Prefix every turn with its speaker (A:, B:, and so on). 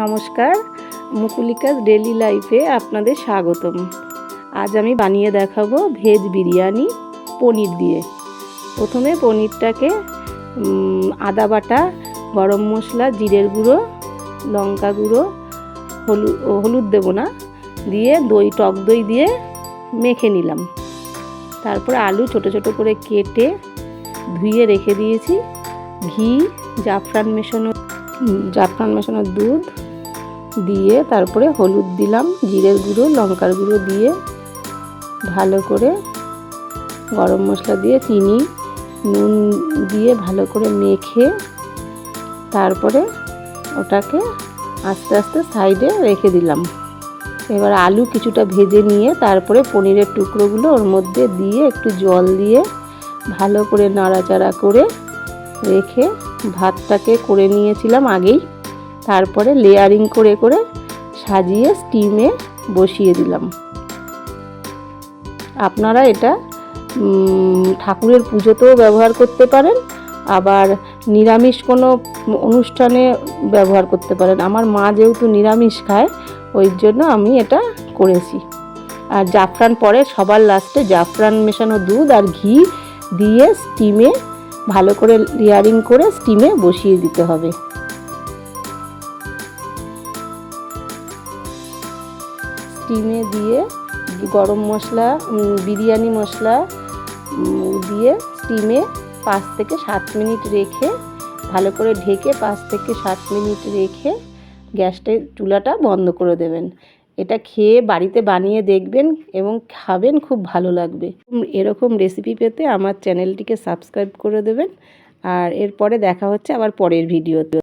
A: নমস্কার, মুকুলিকাস ডেলি লাইফে আপনাদের স্বাগতম। আজ আমি বানিয়ে দেখাবো ভেজ বিরিয়ানি পনির দিয়ে। প্রথমে পনিরটাকে আদা বাটা, গরম মশলা, জিরের গুঁড়ো, লঙ্কা গুঁড়ো, হলুদ দেবো না, দিয়ে টক দই দিয়ে মেখে নিলাম। তারপরে আলু ছোট ছোট করে কেটে ধুয়ে রেখে দিয়েছি। ঘি, জাফরান মেশানো দুধ দিয়ে তারপরে হলুদ দিলাম, জিরের গুঁড়ো, লঙ্কার গুঁড়ো দিয়ে ভালো করে, গরম মশলা দিয়ে, চিনি, নুন দিয়ে ভালো করে মেখে তারপরে ওটাকে আস্তে আস্তে সাইডে রেখে দিলাম। এবার আলু কিছুটা ভেজে নিয়ে তারপরে পনিরের টুকরোগুলো ওর মধ্যে দিয়ে একটু জল দিয়ে ভালো করে নাড়াচাড়া করে রেখে ভাতটাকে করে নিয়েছিলাম আগেই। তারপরে লেয়ারিং করে করে সাজিয়ে স্টিমে বসিয়ে দিলাম। আপনারা এটা ঠাকুরের পুজোতেও ব্যবহার করতে পারেন, আবার নিরামিষ কোনো অনুষ্ঠানে ব্যবহার করতে পারেন। আমার মা যেহেতু নিরামিষ খায়, ওই জন্য আমি এটা করেছি। আর জাফরান পরে সবার লাস্টে জাফরান মেশানো দুধ আর ঘি দিয়ে স্টিমে ভালো করে লেয়ারিং করে স্টিমে বসিয়ে দিতে হবে। স্টিমে দিয়ে গরম মশলা, বিরিয়ানি মশলা দিয়ে স্টিমে 5 থেকে 7 মিনিট রেখে ভালো করে ঢেকে 5 থেকে 7 মিনিট রেখে চুলাটা বন্ধ করে দেবেন। এটা খেয়ে বাড়িতে বানিয়ে দেখবেন এবং খাবেন, খুব ভালো লাগবে। এরকম রেসিপি পেতে আমার চ্যানেলটিকে সাবস্ক্রাইব করে দেবেন। আর এরপরে দেখা হচ্ছে আবার পরের ভিডিওতে।